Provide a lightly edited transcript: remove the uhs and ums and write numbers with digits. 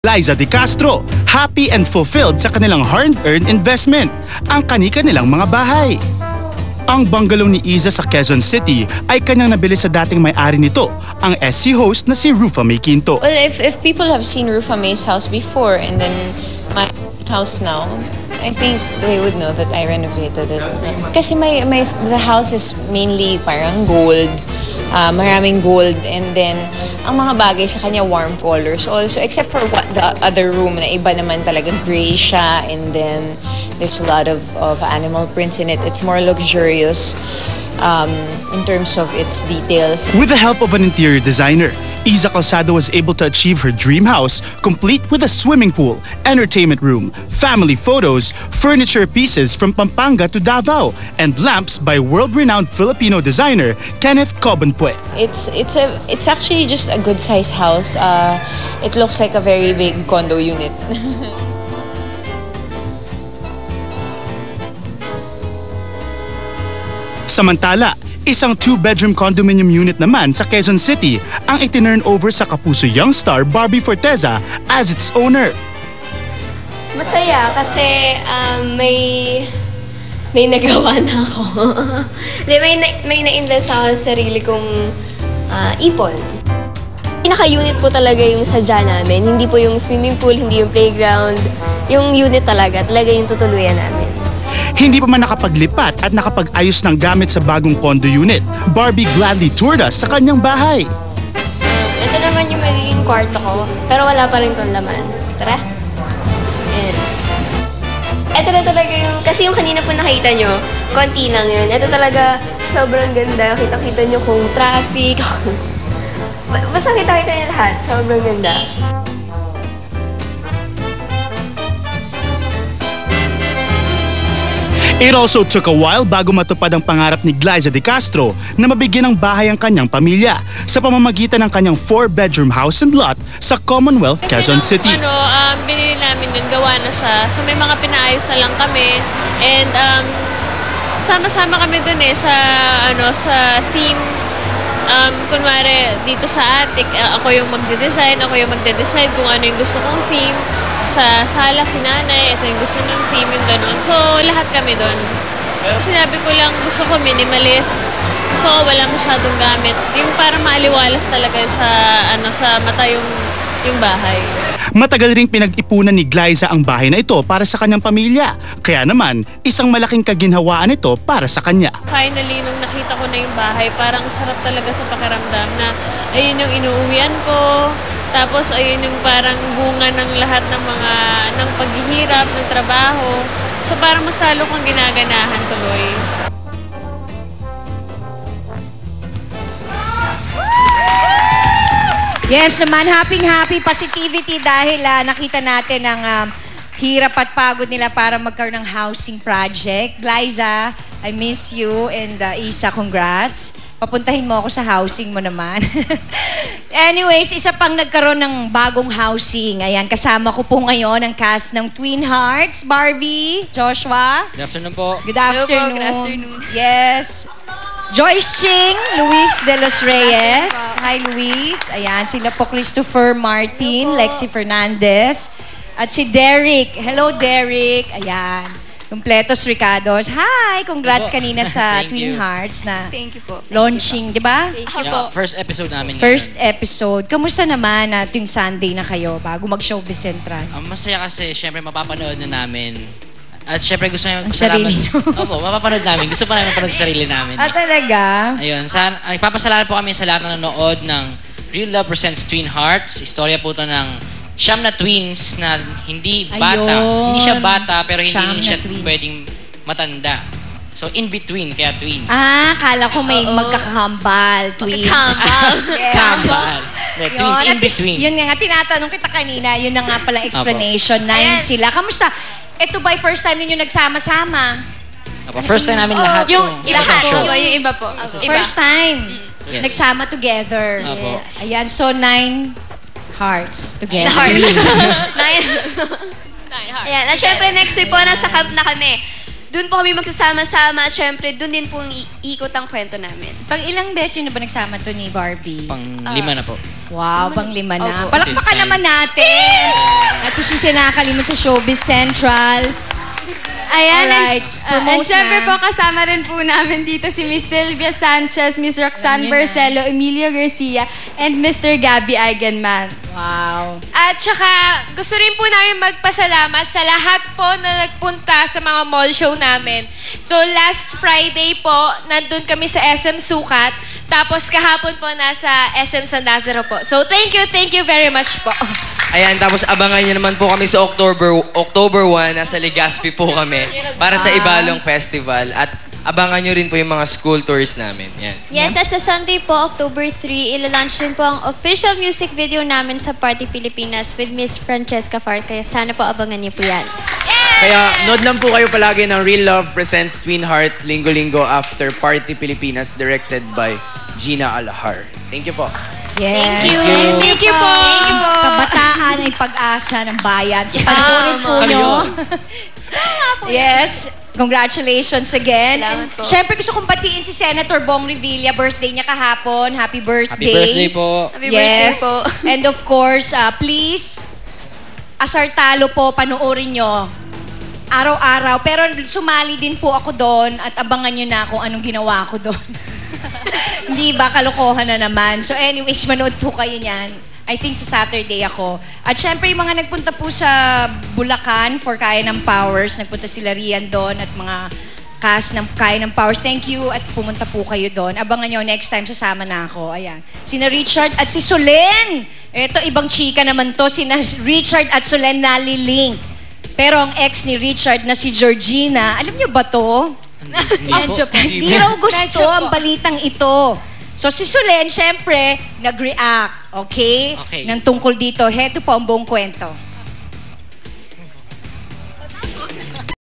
Liza De Castro, happy and fulfilled sa kanilang hard-earned investment, ang kani-kanilang mga bahay. Ang bungalow ni Iza sa Quezon City ay kanyang nabili sa dating may-ari nito, ang SC host na si Rufa May Quinto. Well, if people have seen Rufa May's house before and then my house now, I think they would know that I renovated it. Kasi the house is mainly parang gold, maraming gold, and then ang mga bagay sa kanya warm colors also, except for the other room na iba naman talaga gray siya, and then there's a lot of animal prints in it. It's more luxurious in terms of its details. With the help of an interior designer, Iza Calzado was able to achieve her dream house complete with a swimming pool, entertainment room, family photos, furniture pieces from Pampanga to Davao, and lamps by world-renowned Filipino designer Kenneth Cobanpue. It's actually just a good size house. It looks like a very big condo unit. Samantala, isang 2-bedroom condominium unit naman sa Quezon City ang itinurn over sa Kapuso young star Barbie Forteza as its owner. Masaya kasi may nagawa na ako. may na-invest ako sa sarili kong ipon. Pinaka-unit po talaga yung sadya namin. Hindi po yung swimming pool, hindi yung playground. Yung unit talaga yung tutuluyan namin. Hindi pa man nakapaglipat at nakapag-ayos ng gamit sa bagong condo unit, Barbie gladly toured us sa kanyang bahay. Ito naman yung magiging kwarto ko, pero wala pa rin itong laman. Tara. Ayan. Ito na talaga yung, kasi yung kanina po nakita nyo, konti lang yun. Ito talaga sobrang ganda. Kita-kita nyo kung traffic. Basta kita-kita nyo lahat. Sobrang ganda. It also took a while bago matupad ang pangarap ni Liza De Castro na mabigyan ng bahay ang kanyang pamilya sa pamamagitan ng kanyang 4-bedroom house and lot sa Commonwealth, Quezon City. Binili namin yun, gawa na siya. So may mga pinaayos na lang kami, and sama-sama kami dun sa theme. Kunwari dito sa attic, ako yung magde-design, magde-decide kung ano yung gusto kong theme. Sa sala, si nanay, ito yung gusto ng theme, yung ganun. So, lahat kami doon. Sinabi ko lang, gusto ko minimalist. Gusto ko wala masyadong gamit. Yung parang maaliwalas talaga sa mata yung bahay. Matagal ring pinag-ipunan ni Liza ang bahay na ito para sa kanyang pamilya. Kaya naman, isang malaking kaginhawaan ito para sa kanya. Finally, nung nakita ko na yung bahay, parang sarap talaga sa pakiramdam na ayun yung inuuwian ko. Tapos ayun yung parang bunga ng lahat ng paghihirap, ng trabaho. So parang mas lalo kang ginaganahan tuloy. Yes naman, happy positivity dahil nakita natin ang hirap at pagod nila para magkaroon ng housing project. Liza, I miss you, and Isa, congrats. Papuntahin mo ako sa housing mo naman. Anyways, isa pang nagkaroon ng bagong housing. Ayan, kasama ko po ngayon ang cast ng Twin Hearts. Barbie, Joshua. Good afternoon po. Good afternoon. Good afternoon. Yes. Joyce Ching, Luis De Los Reyes. Hi, Luis. Ayan, sila po Christopher Martin, Lexi Fernandez. At si Derek. Hello, Derek. Ayan. Completos Ricados. Hi! Congrats kanina sa Twin Hearts na launching, di ba? Yeah, first episode namin. First episode. Kamusta naman na tuwing Sunday na kayo bago mag-Showbiz Central? Masaya kasi, syempre, mapapanood na namin. At syempre, gusto namin sarili nyo. Opo, mapapanood namin. Gusto pa namin mapanood sa sarili namin. Talaga? Ayun. Nagpapasalamat po kami sa lahat na nanonood ng Real Love Presents Twin Hearts. Istorya po ito ng siyam na twins na hindi bata. Ayun. Hindi siya bata, pero hindi Siyam rin siya na twins. pwedeng matanda. So, in between, kaya twins. Kala ko may magkakahambal, twins. Kambal. Twins in At least, between. yun nga, tinatanong kita kanina, yun na nga pala explanation. 9 sila. Kamusta? Ito ba first time ninyo nagsama-sama? First time namin lahat. Yung sa lahat. show. Yung iba po. First time. Yes. Nagsama together. Opo. Ayan, so 9 hearts together. Nine hearts. Ayan, at syempre next week po, nasa camp na kami. doon po kami magsasama-sama at syempre doon din po iikot ang kwento namin. Pang ilang beses na ba nagsama to ni Barbie? Pang-lima na po. Wow, pang-5 na. Opo. Palakpakan Fifth time. naman natin! At isa sinakalimot sa Showbiz Central. Ayan, Alright, and promote syempre na. po kasama rin po namin dito si Miss Sylvia Sanchez, Miss Roxanne Barcelo, Emilio Garcia, and Mr. Gabby Eigenman. Wow. At saka, gusto rin po namin magpasalamat sa lahat po na nagpunta sa mga mall show namin. So, last Friday po, nandun kami sa SM Sukat. Tapos, kahapon po nasa SM San Lazaro po. So, thank you very much po. Ayan, tapos abangan nyo naman po kami sa October 1, nasa Legazpi po kami para sa Ibalong Festival. At abangan nyo rin po yung mga school tours namin. Yan. Yes, at sa Sunday po, October 3, ilalunch din po ang official music video namin sa Party Pilipinas with Miss Francesca Fart. Kaya sana po abangan niyo po yan. Kaya nood lang po kayo palagi ng Real Love presents Twin Heart linggo-linggo after Party Pilipinas directed by Gina Alahar. Thank you po. Yes. Thank you. Thank you po. Thank you po. Kabataan ay pag-asa ng bayan. So, panoorin po nyo. Yes. Congratulations again. Salamat po. Siyempre, gusto kong batiin si Senator Bong Revilla. Birthday niya kahapon. Happy birthday. Happy birthday po. Happy birthday po. And of course, please, Asartalo po, panoorin nyo. Araw-araw. Pero sumali din po ako doon at abangan nyo na kung anong ginawa ko doon. Hindi ba? Kalokohan na naman. So anyways, manood po kayo niyan. I think sa Saturday ako. At syempre, yung mga nagpunta po sa Bulacan for Kaya ng Powers, nagpunta sila Rian doon at mga cast ng Kaya ng Powers. Thank you at pumunta po kayo doon. Abangan nyo, next time sasama na ako. Ayan. Sina Richard at si Solen. Ito, ibang chika naman to. Sina Richard at Solen naliling. Pero ang ex ni Richard na si Georgina, alam niyo ba to? Hindi raw gusto ang balitang ito. So si Solen, syempre, nag-react, okay? Okay. Nang tungkol dito. Heto po ang buong kwento.